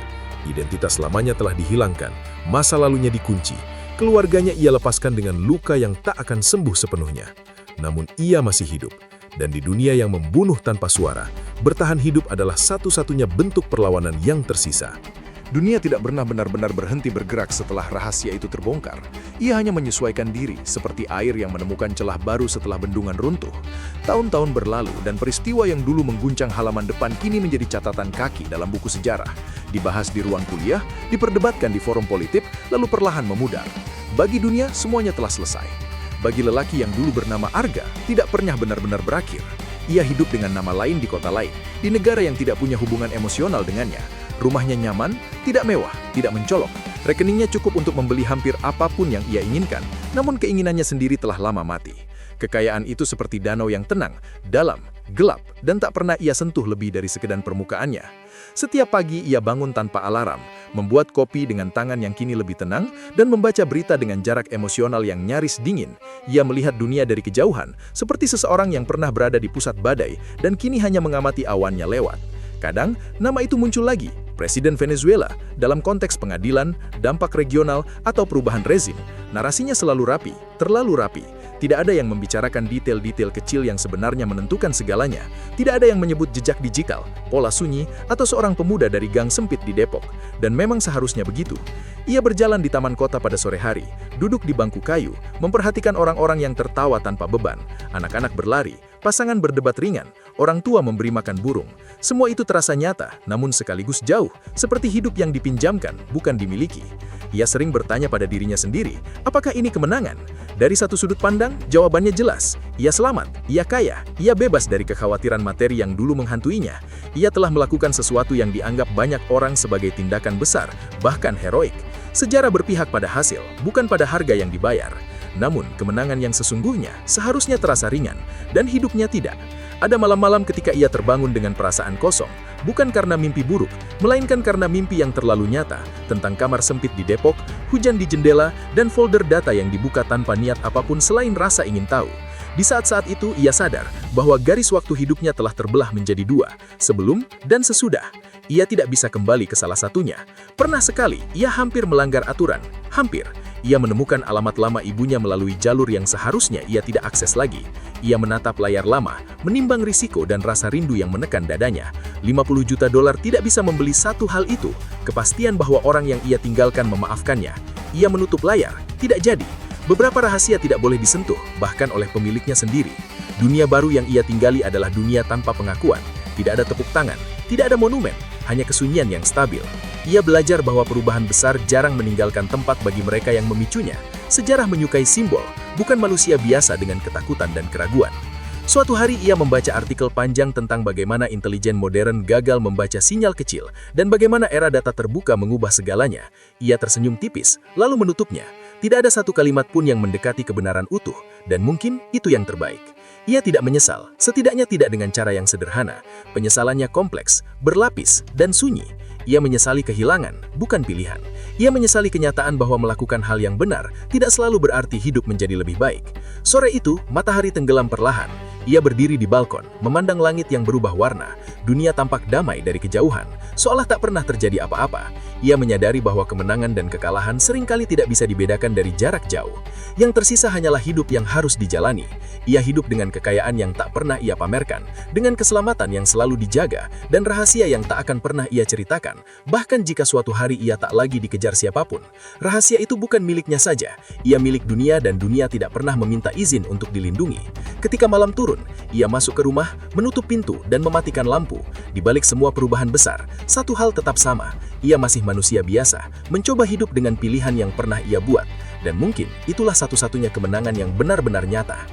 [SPEAKER 4] Identitas lamanya telah dihilangkan, masa lalunya dikunci. Keluarganya ia lepaskan dengan luka yang tak akan sembuh sepenuhnya. Namun ia masih hidup. Dan di dunia yang membunuh tanpa suara, bertahan hidup adalah satu-satunya bentuk perlawanan yang tersisa.
[SPEAKER 2] Dunia tidak pernah benar-benar berhenti bergerak setelah rahasia itu terbongkar. Ia hanya menyesuaikan diri, seperti air yang menemukan celah baru setelah bendungan runtuh. Tahun-tahun berlalu dan peristiwa yang dulu mengguncang halaman depan kini menjadi catatan kaki dalam buku sejarah. Dibahas di ruang kuliah, diperdebatkan di forum politik, lalu perlahan memudar. Bagi dunia, semuanya telah selesai. Bagi lelaki yang dulu bernama Arga, tidak pernah benar-benar berakhir. Ia hidup dengan nama lain di kota lain, di negara yang tidak punya hubungan emosional dengannya. Rumahnya nyaman, tidak mewah, tidak mencolok. Rekeningnya cukup untuk membeli hampir apapun yang ia inginkan, namun keinginannya sendiri telah lama mati. Kekayaan itu seperti danau yang tenang, dalam, gelap, dan tak pernah ia sentuh lebih dari sekedar permukaannya. Setiap pagi ia bangun tanpa alarm, membuat kopi dengan tangan yang kini lebih tenang, dan membaca berita dengan jarak emosional yang nyaris dingin. Ia melihat dunia dari kejauhan, seperti seseorang yang pernah berada di pusat badai, dan kini hanya mengamati awannya lewat. Kadang, nama itu muncul lagi, Presiden Venezuela, dalam konteks pengadilan, dampak regional, atau perubahan rezim, narasinya selalu rapi, terlalu rapi. Tidak ada yang membicarakan detail-detail kecil yang sebenarnya menentukan segalanya. Tidak ada yang menyebut jejak digital, pola sunyi, atau seorang pemuda dari gang sempit di Depok. Dan memang seharusnya begitu. Ia berjalan di taman kota pada sore hari, duduk di bangku kayu, memperhatikan orang-orang yang tertawa tanpa beban, anak-anak berlari, pasangan berdebat ringan, orang tua memberi makan burung. Semua itu terasa nyata, namun sekaligus jauh, seperti hidup yang dipinjamkan, bukan dimiliki. Ia sering bertanya pada dirinya sendiri, apakah ini kemenangan? Dari satu sudut pandang, jawabannya jelas. Ia selamat, ia kaya, ia bebas dari kekhawatiran materi yang dulu menghantuinya. Ia telah melakukan sesuatu yang dianggap banyak orang sebagai tindakan besar, bahkan heroik. Sejarah berpihak pada hasil, bukan pada harga yang dibayar. Namun, kemenangan yang sesungguhnya seharusnya terasa ringan, dan hidupnya tidak. Ada malam-malam ketika ia terbangun dengan perasaan kosong, bukan karena mimpi buruk, melainkan karena mimpi yang terlalu nyata, tentang kamar sempit di Depok, hujan di jendela, dan folder data yang dibuka tanpa niat apapun selain rasa ingin tahu. Di saat-saat itu, ia sadar bahwa garis waktu hidupnya telah terbelah menjadi dua, sebelum dan sesudah. Ia tidak bisa kembali ke salah satunya. Pernah sekali, ia hampir melanggar aturan. Hampir. Ia menemukan alamat lama ibunya melalui jalur yang seharusnya ia tidak akses lagi. Ia menatap layar lama, menimbang risiko dan rasa rindu yang menekan dadanya. 50 juta dolar tidak bisa membeli satu hal itu, kepastian bahwa orang yang ia tinggalkan memaafkannya. Ia menutup layar, tidak jadi. Beberapa rahasia tidak boleh disentuh, bahkan oleh pemiliknya sendiri. Dunia baru yang ia tinggali adalah dunia tanpa pengakuan. Tidak ada tepuk tangan, tidak ada monumen, hanya kesunyian yang stabil. Ia belajar bahwa perubahan besar jarang meninggalkan tempat bagi mereka yang memicunya. Sejarah menyukai simbol, bukan manusia biasa dengan ketakutan dan keraguan. Suatu hari ia membaca artikel panjang tentang bagaimana intelijen modern gagal membaca sinyal kecil dan bagaimana era data terbuka mengubah segalanya. Ia tersenyum tipis, lalu menutupnya. Tidak ada satu kalimat pun yang mendekati kebenaran utuh, dan mungkin itu yang terbaik. Ia tidak menyesal, setidaknya tidak dengan cara yang sederhana. Penyesalannya kompleks, berlapis, dan sunyi. Ia menyesali kehilangan, bukan pilihan. Ia menyesali kenyataan bahwa melakukan hal yang benar tidak selalu berarti hidup menjadi lebih baik. Sore itu, matahari tenggelam perlahan. Ia berdiri di balkon, memandang langit yang berubah warna. Dunia tampak damai dari kejauhan, seolah tak pernah terjadi apa-apa. Ia menyadari bahwa kemenangan dan kekalahan seringkali tidak bisa dibedakan dari jarak jauh. Yang tersisa hanyalah hidup yang harus dijalani. Ia hidup dengan kekayaan yang tak pernah ia pamerkan, dengan keselamatan yang selalu dijaga, dan rahasia yang tak akan pernah ia ceritakan. Bahkan jika suatu hari ia tak lagi dikejar siapapun, rahasia itu bukan miliknya saja. Ia milik dunia dan dunia tidak pernah meminta izin untuk dilindungi. Ketika malam turun, ia masuk ke rumah, menutup pintu, dan mematikan lampu. Di balik semua perubahan besar, satu hal tetap sama. Ia masih manusia biasa, mencoba hidup dengan pilihan yang pernah ia buat. Dan mungkin itulah satu-satunya kemenangan yang benar-benar nyata.